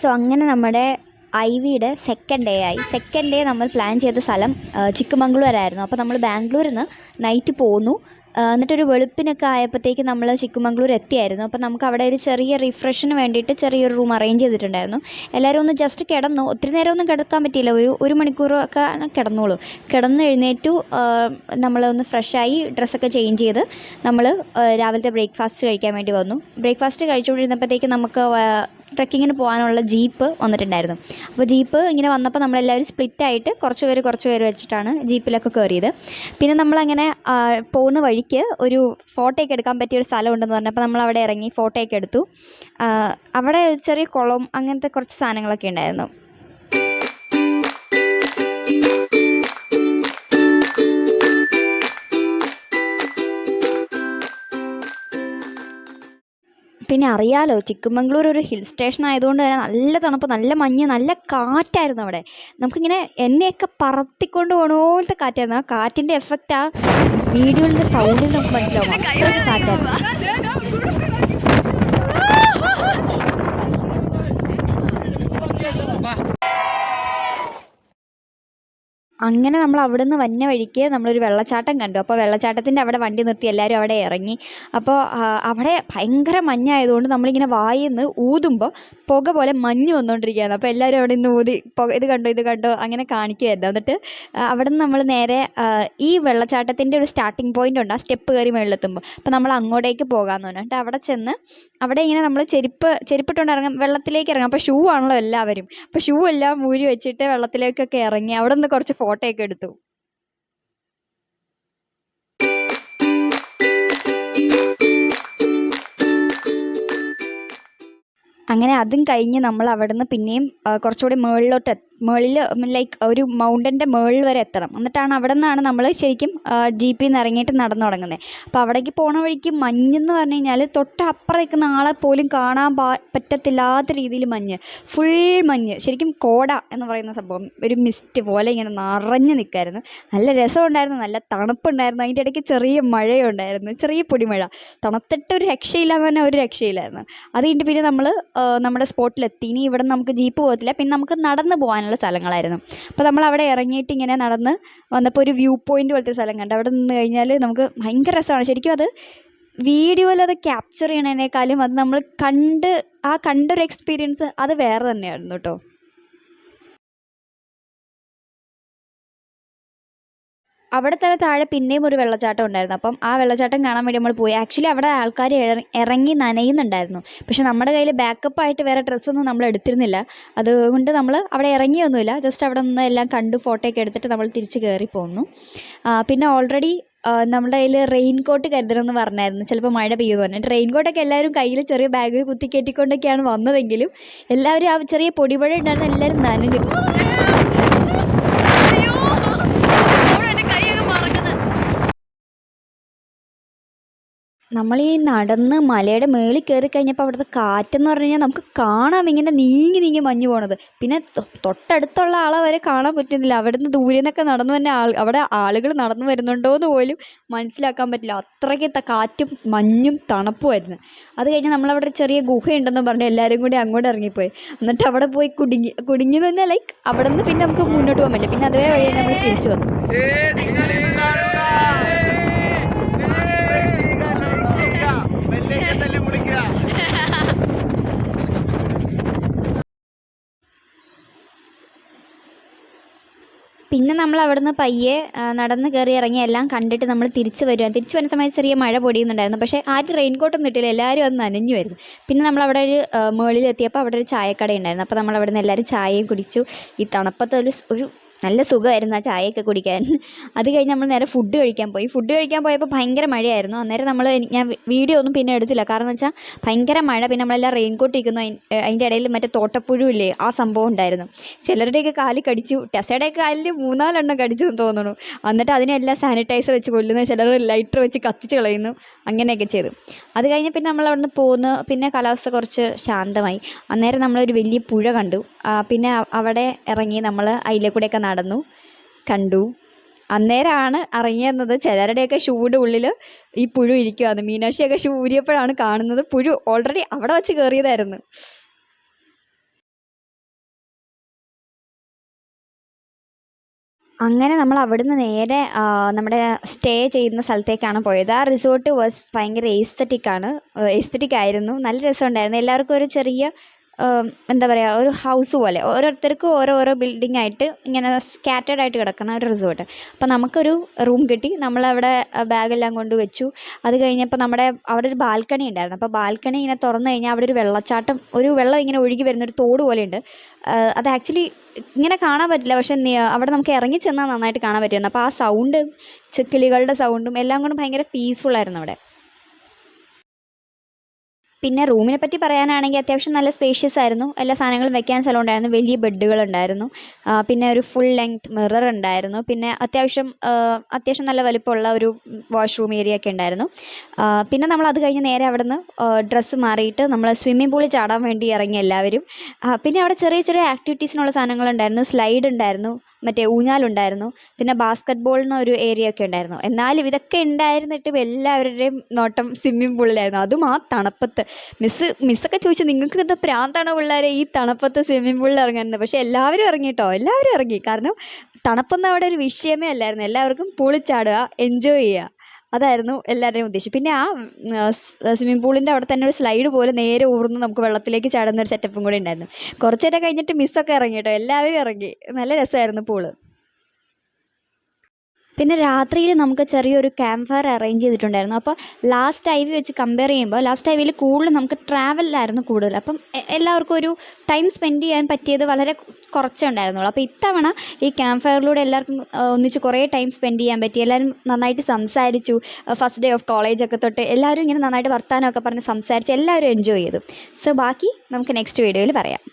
So അങ്ങനെ നമ്മുടെ ഐവിയുടെ second day ആയി. സെക്കൻഡ് ഡേ നമ്മൾ പ്ലാൻ ചെയ്ത സ്ഥലം ചിക്കമംഗ്ലൂരായിരുന്നു. അപ്പോൾ നമ്മൾ ബാംഗ്ലൂരിൽ നിന്ന് നൈറ്റ് പോന്നു. എന്നിട്ടൊരു വെളുപ്പിനൊക്കെ ആയപ്പോഴത്തേക്ക് നമ്മൾ ചിക്കമംഗ്ലൂർ എത്തിയായിരുന്നു. അപ്പോൾ നമുക്ക് അവിടെ ഒരു ചെറിയ റിഫ്രഷിന് വേണ്ടിയിട്ട് ചെറിയൊരു റൂം അറേഞ്ച് ചെയ്തിട്ടുണ്ടായിരുന്നു. എല്ലാവരും ഒന്ന് ജസ്റ്റ് കിടന്നു. ഒത്തിരി നേരമൊന്നും കിടക്കാൻ പറ്റിയില്ല, ഒരു മണിക്കൂറൊക്കെ കിടന്നോളൂ. കിടന്ന് എഴുന്നേറ്റു, നമ്മളൊന്ന് ഫ്രഷായി ഡ്രസ്സൊക്കെ ചേഞ്ച് ചെയ്ത് നമ്മൾ രാവിലത്തെ ബ്രേക്ക്ഫാസ്റ്റ് കഴിക്കാൻ വേണ്ടി വന്നു. ബ്രേക്ക്ഫാസ്റ്റ് കഴിച്ചുകൊണ്ടിരുന്നപ്പോഴത്തേക്ക് നമുക്ക് ട്രെക്കിങ്ങിന് പോകാനുള്ള ജീപ്പ് വന്നിട്ടുണ്ടായിരുന്നു. അപ്പോൾ ജീപ്പ് ഇങ്ങനെ വന്നപ്പോൾ നമ്മളെല്ലാവരും സ്പ്ലിറ്റായിട്ട് കുറച്ച് പേര് വെച്ചിട്ടാണ് ജീപ്പിലൊക്കെ കയറിയത്. പിന്നെ നമ്മളങ്ങനെ പോകുന്ന വഴിക്ക് ഒരു ഫോട്ടോയൊക്കെ എടുക്കാൻ പറ്റിയൊരു സ്ഥലമുണ്ടെന്ന് പറഞ്ഞപ്പോൾ നമ്മളവിടെ ഇറങ്ങി ഫോട്ടോയൊക്കെ എടുത്തു. അവിടെ ചെറിയ കുളം അങ്ങനത്തെ കുറച്ച് സാധനങ്ങളൊക്കെ ഉണ്ടായിരുന്നു. പിന്നെ അറിയാലോ, ചിക്കമംഗ്ലൂർ ഒരു ഹിൽ സ്റ്റേഷൻ ആയതുകൊണ്ട് തന്നെ നല്ല തണുപ്പ്, നല്ല മഞ്ഞ്, നല്ല കാറ്റായിരുന്നു അവിടെ. നമുക്കിങ്ങനെ എന്നെയൊക്കെ പറത്തിക്കൊണ്ട് പോകണ കാറ്റായിരുന്നു. ആ കാറ്റിൻ്റെ എഫക്റ്റ് ആ വീഡിയോയുടെ സൗണ്ടിൽ നമുക്ക് മനസ്സിലാവും. അത്രയ്ക്ക് കാറ്റായിരുന്നു. അങ്ങനെ നമ്മൾ അവിടെ നിന്ന് വന്ന വഴിക്ക് നമ്മളൊരു വെള്ളച്ചാട്ടം കണ്ടു. അപ്പോൾ വെള്ളച്ചാട്ടത്തിൻ്റെ അവിടെ വണ്ടി നിർത്തി എല്ലാവരും അവിടെ ഇറങ്ങി. അപ്പോൾ അവിടെ ഭയങ്കര മഞ്ഞായതുകൊണ്ട് നമ്മളിങ്ങനെ വായിൽ നിന്ന് ഊതുമ്പോൾ പുക പോലെ മഞ്ഞ് വന്നുകൊണ്ടിരിക്കുകയാണ്. അപ്പോൾ എല്ലാവരും അവിടെ നിന്ന് ഊതി ഇത് കണ്ടോ അങ്ങനെ കാണിക്കുമായിരുന്നു. എന്നിട്ട് അവിടെ നിന്ന് നമ്മൾ നേരെ ഈ വെള്ളച്ചാട്ടത്തിൻ്റെ ഒരു സ്റ്റാർട്ടിങ് പോയിൻ്റ് ഉണ്ട്, ആ സ്റ്റെപ്പ് കയറി മുകളിലെത്തുമ്പോൾ. അപ്പോൾ നമ്മൾ അങ്ങോട്ടേക്ക് പോകാമെന്ന് പറഞ്ഞു. എന്നിട്ട് അവിടെ ചെന്ന് അവിടെ ഇങ്ങനെ നമ്മൾ ചെരുപ്പിട്ടുകൊണ്ട് ഇറങ്ങാം, വെള്ളത്തിലേക്ക് ഇറങ്ങാം. അപ്പോൾ ഷൂ ആണല്ലോ എല്ലാവരും. അപ്പോൾ ഷൂ എല്ലാം ഊരി വെച്ചിട്ട് വെള്ളത്തിലേക്കൊക്കെ ഇറങ്ങി അവിടെ നിന്ന് കുറച്ച് ഫോട്ടോയൊക്കെ എടുത്തു. അങ്ങനെ അതും കഴിഞ്ഞ് നമ്മൾ അവിടെ നിന്ന് പിന്നെയും കുറച്ചുകൂടി മുകളിൽ ലൈക്ക് ഒരു മൗണ്ടൻ്റെ മുകളിൽ വരെ എത്തണം. എന്നിട്ടാണ് അവിടെ നിന്നാണ് നമ്മൾ ശരിക്കും ജീപ്പിൽ നിന്ന് ഇറങ്ങിയിട്ട് നടന്നു തുടങ്ങുന്നത്. അപ്പോൾ അവിടേക്ക് പോണ വഴിക്ക് മഞ്ഞെന്ന് പറഞ്ഞു കഴിഞ്ഞാൽ തൊട്ടപ്പുറം നിൽക്കുന്ന ആളെ പോലും കാണാൻ പറ്റത്തില്ലാത്ത രീതിയിൽ മഞ്ഞ്, ഫുൾ മഞ്ഞ്, ശരിക്കും കോട എന്ന് പറയുന്ന സംഭവം ഒരു മിസ്റ്റ് പോലെ ഇങ്ങനെ നിറഞ്ഞ് നിൽക്കുമായിരുന്നു. നല്ല രസമുണ്ടായിരുന്നു, നല്ല തണുപ്പുണ്ടായിരുന്നു. അതിൻ്റെ ഇടയ്ക്ക് ചെറിയ മഴയുണ്ടായിരുന്നു, ചെറിയ പൊടിമഴ. തണുത്തിട്ട് ഒരു രക്ഷയില്ലാന്ന് പറഞ്ഞാൽ ഒരു രക്ഷയില്ലായിരുന്നു. അത് കഴിഞ്ഞിട്ട് പിന്നെ നമ്മൾ നമ്മുടെ സ്പോട്ടിലെത്തി. ഇനി ഇവിടെ നമുക്ക് ജീപ്പ് പോകത്തില്ല, പിന്നെ നമുക്ക് നടന്ന് പോകാനുള്ള സ്ഥലങ്ങളായിരുന്നു. അപ്പോൾ നമ്മൾ അവിടെ ഇറങ്ങിയിട്ട് ഇങ്ങനെ നടന്ന് വന്നപ്പോൾ ഒരു വ്യൂ പോയിൻ്റ് പോലത്തെ സ്ഥലം കണ്ട്. അവിടെ നിന്ന് കഴിഞ്ഞാൽ നമുക്ക് ഭയങ്കര രസമാണ്. ശരിക്കും അത് വീഡിയോയിൽ അത് ക്യാപ്ചർ ചെയ്യണതിനേക്കാളും അത് നമ്മൾ കണ്ടൊരു എക്സ്പീരിയൻസ് അത് വേറെ തന്നെയായിരുന്നു കേട്ടോ. അവിടെ തന്നെ താഴെ പിന്നെയും ഒരു വെള്ളച്ചാട്ടം ഉണ്ടായിരുന്നു. അപ്പം ആ വെള്ളച്ചാട്ടം കാണാൻ വേണ്ടി നമ്മൾ പോയി. ആക്ച്വലി അവിടെ ആൾക്കാർ ഇറങ്ങി നനയുന്നുണ്ടായിരുന്നു. പക്ഷെ നമ്മുടെ കയ്യിൽ ബാക്കപ്പായിട്ട് വേറെ ഡ്രസ്സൊന്നും നമ്മൾ എടുത്തിരുന്നില്ല. അതുകൊണ്ട് നമ്മൾ അവിടെ ഇറങ്ങിയൊന്നുമില്ല. ജസ്റ്റ് അവിടെ നിന്ന് എല്ലാം കണ്ട് ഫോട്ടോയൊക്കെ എടുത്തിട്ട് നമ്മൾ തിരിച്ച് കയറി പോന്നു. പിന്നെ ഓൾറെഡി നമ്മുടെ കയ്യിൽ റെയിൻ കോട്ട് കരുതണമെന്ന് പറഞ്ഞായിരുന്നു, ചിലപ്പോൾ മഴ പെയ്യുമെന്ന് പറഞ്ഞിട്ട്. റെയിൻ കോട്ടൊക്കെ എല്ലാവരും കയ്യിൽ ചെറിയ ബാഗിൽ കുത്തിക്കയറ്റിക്കൊണ്ടൊക്കെയാണ് വന്നതെങ്കിലും എല്ലാവരും ആ ചെറിയ പൊടിമഴ ഉണ്ടായിരുന്ന എല്ലാവരും നനഞ്ഞു. നമ്മൾ ഈ നടന്ന് മലയുടെ മുകളിൽ കയറി കഴിഞ്ഞപ്പോൾ അവിടുത്തെ കാറ്റെന്ന് പറഞ്ഞു കഴിഞ്ഞാൽ നമുക്ക് കാണാം ഇങ്ങനെ നീങ്ങി മഞ്ഞ് പോണത്. പിന്നെ തൊട്ടടുത്തുള്ള ആളെ വരെ കാണാൻ പറ്റുന്നില്ല. അവിടുന്ന് ദൂരെ നിന്നൊക്കെ നടന്നു തന്നെ അവിടെ ആളുകൾ നടന്നു വരുന്നുണ്ടോ എന്ന് പോലും മനസ്സിലാക്കാൻ പറ്റില്ല. അത്രയ്ക്ക് കാറ്റും മഞ്ഞും തണുപ്പുമായിരുന്നു. അത് കഴിഞ്ഞ് നമ്മളവിടെ ചെറിയ ഗുഹയുണ്ടെന്ന് പറഞ്ഞ് എല്ലാവരും കൂടി അങ്ങോട്ട് ഇറങ്ങിപ്പോയി. എന്നിട്ട് അവിടെ പോയി കുടുങ്ങി തന്നെ ലൈക്ക് അവിടെ നിന്ന് പിന്നെ നമുക്ക് മുന്നോട്ട് പോകാൻ പറ്റില്ല. പിന്നെ അതേ വഴി നമ്മൾ തിരിച്ചു വന്നു. പിന്നെ നമ്മൾ അവിടുന്ന് പയ്യെ നടന്ന് കയറി ഇറങ്ങി എല്ലാം കണ്ടിട്ട് നമ്മൾ തിരിച്ച് വരുന്ന സമയത്ത് ചെറിയ മഴ പൊടിയുന്നുണ്ടായിരുന്നു. പക്ഷേ ആരും റെയിൻ കോട്ടൊന്നും ഇട്ടില്ല, എല്ലാവരും അത് നനഞ്ഞു വരുന്നു. പിന്നെ നമ്മളവിടെ ഒരു മുകളിലെത്തിയപ്പോൾ അവിടെ ഒരു ചായക്കട ഉണ്ടായിരുന്നു. അപ്പോൾ നമ്മൾ അവിടെ നിന്ന് എല്ലാവരും ചായയും കുടിച്ചു. ഈ തണുപ്പത്തെ ഒരു നല്ല സുഖമായിരുന്നു ആ ചായയൊക്കെ കുടിക്കാൻ. അത് കഴിഞ്ഞ് നമ്മൾ നേരെ ഫുഡ് കഴിക്കാൻ പോയപ്പോൾ ഭയങ്കര മഴയായിരുന്നു. അന്നേരം ഞാൻ വീഡിയോ ഒന്നും പിന്നെ എടുത്തില്ല, കാരണം എന്ന് വെച്ചാൽ ഭയങ്കര മഴ. പിന്നെ നമ്മളെല്ലാം റെയിൻ കോട്ട് ഇരിക്കുന്നു. അതിൻ്റെ ഇടയിൽ മറ്റേ തോട്ടപ്പുഴു ഇല്ലേ, ആ സംഭവം ഉണ്ടായിരുന്നു. ചിലരുടെയൊക്കെ കാല് കടിച്ചു, ടെസയുടെയൊക്കെ കാലിൽ 3-4 കടിച്ചു എന്ന് തോന്നുന്നു. എന്നിട്ട് അതിനെല്ലാം സാനിറ്റൈസർ വെച്ച് കൊല്ലുന്നു, ചിലർ ലൈറ്റർ വെച്ച് കത്തിച്ച് കളയുന്നു, അങ്ങനെയൊക്കെ ചെയ്തു. അത് കഴിഞ്ഞ് പിന്നെ നമ്മൾ അവിടെ നിന്ന് പോന്നു. പിന്നെ കാലാവസ്ഥ കുറച്ച് ശാന്തമായി. അന്നേരം നമ്മളൊരു വലിയ പുഴ കണ്ടു. പിന്നെ അവിടെ ഇറങ്ങി നമ്മൾ അതിലെ കൂടെയൊക്കെ നടന്നു കണ്ടു. അന്നേരമാണ് അറിയുന്നത് ചിലരുടെയൊക്കെ ഷൂയുടെ ഉള്ളിൽ ഈ പുഴു ഇരിക്കുകയാണ്. മീനാക്ഷിയൊക്കെ ഷൂ ഊരിയപ്പോഴാണ് കാണുന്നത് പുഴു ഓൾറെഡി അവിടെ വെച്ച് കയറിയതായിരുന്നു. അങ്ങനെ നമ്മൾ അവിടുന്ന് നേരെ നമ്മുടെ സ്റ്റേ ചെയ്യുന്ന സ്ഥലത്തേക്കാണ് പോയത്. ആ റിസോർട്ട് ഭയങ്കര എസ്തെറ്റിക് ആയിരുന്നു. നല്ല രസമുണ്ടായിരുന്നു. എല്ലാവർക്കും ഒരു ചെറിയ എന്താ പറയുക, ഒരു ഹൗസ് പോലെ ഓരോരുത്തർക്കും ഓരോരോ ബിൽഡിംഗ് ആയിട്ട് ഇങ്ങനെ സ്കാറ്റേർഡ് ആയിട്ട് കിടക്കുന്ന ഒരു റിസോർട്ട്. അപ്പോൾ നമുക്കൊരു റൂം കിട്ടി. നമ്മളവിടെ ബാഗെല്ലാം കൊണ്ട് വെച്ചു. അത് കഴിഞ്ഞപ്പോൾ അവിടെ ഒരു ബാൽക്കണി ഉണ്ടായിരുന്നു. അപ്പോൾ ബാൽക്കണി ഇങ്ങനെ തുറന്നു കഴിഞ്ഞാൽ അവിടെ ഒരു വെള്ളച്ചാട്ടം, ഒരു വെള്ളം ഇങ്ങനെ ഒഴുകി വരുന്നൊരു തോട് പോലെയുണ്ട്. അത് ആക്ച്വലി ഇങ്ങനെ കാണാൻ പറ്റില്ല, പക്ഷേ അവിടെ നമുക്ക് ഇറങ്ങി ചെന്നാൽ നന്നായിട്ട് കാണാൻ പറ്റുമായിരുന്നു. അപ്പോൾ ആ സൗണ്ട്, കിളികളുടെ സൗണ്ടും എല്ലാം കൊണ്ടും ഭയങ്കര പീസ്ഫുള്ളായിരുന്നു അവിടെ. പിന്നെ റൂമിനെ പറ്റി പറയാനാണെങ്കിൽ അത്യാവശ്യം നല്ല സ്പേഷ്യസ് ആയിരുന്നു. എല്ലാ സാധനങ്ങളും വെക്കാൻ സ്ഥലം ഉണ്ടായിരുന്നു. വലിയ ബെഡുകളുണ്ടായിരുന്നു. പിന്നെ ഒരു ഫുൾ ലെങ്ത് മിറർ ഉണ്ടായിരുന്നു. പിന്നെ അത്യാവശ്യം നല്ല വലിപ്പമുള്ള ഒരു വാഷ്റൂം ഏരിയ ഒക്കെ ഉണ്ടായിരുന്നു. പിന്നെ നമ്മൾ അത് കഴിഞ്ഞ് നേരെ അവിടുന്ന് ഡ്രസ്സ് മാറിയിട്ട് നമ്മൾ സ്വിമ്മിംഗ് പൂളിൽ ചാടാൻ വേണ്ടി ഇറങ്ങി എല്ലാവരും. പിന്നെ അവിടെ ചെറിയ ചെറിയ ആക്ടിവിറ്റീസിനുള്ള സാധനങ്ങളുണ്ടായിരുന്നു. സ്ലൈഡ് ഉണ്ടായിരുന്നു, മറ്റേ ഊഞ്ഞാലുണ്ടായിരുന്നു, പിന്നെ ബാസ്ക്കറ്റ് ബോളിന് ഒരു ഏരിയ ഒക്കെ ഉണ്ടായിരുന്നു. എന്നാലും ഇതൊക്കെ ഉണ്ടായിരുന്നിട്ടും എല്ലാവരുടെയും നോട്ടം സ്വിമ്മിംഗ് പൂളിലായിരുന്നു. അതും ആ തണുപ്പത്ത്. മിസ്സൊക്കെ ചോദിച്ചു, നിങ്ങൾക്ക് എന്താ പ്രാന്താണോ പിള്ളേരെ ഈ തണുപ്പത്ത് സ്വിമ്മിംഗ് പൂളിൽ ഇറങ്ങുന്നത്? പക്ഷേ എല്ലാവരും ഇറങ്ങി കേട്ടോ, എല്ലാവരും ഇറങ്ങി. കാരണം തണുപ്പൊന്നും അവിടെ ഒരു വിഷയമേ അല്ലായിരുന്നു. എല്ലാവർക്കും പൂളിൽ ചാടുക, എൻജോയ് ചെയ്യുക, അതായിരുന്നു എല്ലാവരുടെയും ഉദ്ദേശം. പിന്നെ ആ സ്വിമ്മിംഗ് പൂളിൻ്റെ അവിടെ തന്നെ ഒരു സ്ലൈഡ് പോലെ നേരെ ഊർന്ന് നമുക്ക് വെള്ളത്തിലേക്ക് ചാടുന്ന ഒരു സെറ്റപ്പും കൂടി ഉണ്ടായിരുന്നു. കുറച്ച് നേരം കഴിഞ്ഞിട്ട് മിസ്സൊക്കെ ഇറങ്ങി കേട്ടോ, എല്ലാവരും ഇറങ്ങി. നല്ല രസമായിരുന്നു പൂള്. പിന്നെ രാത്രിയിൽ നമുക്ക് ചെറിയൊരു ക്യാമ്പ് ഫയർ അറേഞ്ച് ചെയ്തിട്ടുണ്ടായിരുന്നു. അപ്പോൾ ലാസ്റ്റ് ഐ വി വെച്ച് കമ്പയർ ചെയ്യുമ്പോൾ ലാസ്റ്റ് ഐ വിയിൽ കൂടുതൽ നമുക്ക് ട്രാവലിലായിരുന്നു കൂടുതൽ. അപ്പം എല്ലാവർക്കും ഒരു ടൈം സ്പെൻഡ് ചെയ്യാൻ പറ്റിയത് വളരെ കുറച്ചേ ഉണ്ടായിരുന്നുള്ളൂ. അപ്പോൾ ഇത്തവണ ഈ ക്യാമ്പ് ഫയറിലൂടെ എല്ലാവർക്കും ഒന്നിച്ച് കുറേ ടൈം സ്പെൻഡ് ചെയ്യാൻ പറ്റി. എല്ലാവരും നന്നായിട്ട് സംസാരിച്ചു. ഫസ്റ്റ് ഡേ ഓഫ് കോളേജൊക്കെ തൊട്ട് എല്ലാവരും ഇങ്ങനെ നന്നായിട്ട് വർത്താനമൊക്കെ പറഞ്ഞ് സംസാരിച്ച് എല്ലാവരും എൻജോയ് ചെയ്തു. സോ ബാക്കി നമുക്ക് നെക്സ്റ്റ് വീഡിയോയിൽ പറയാം.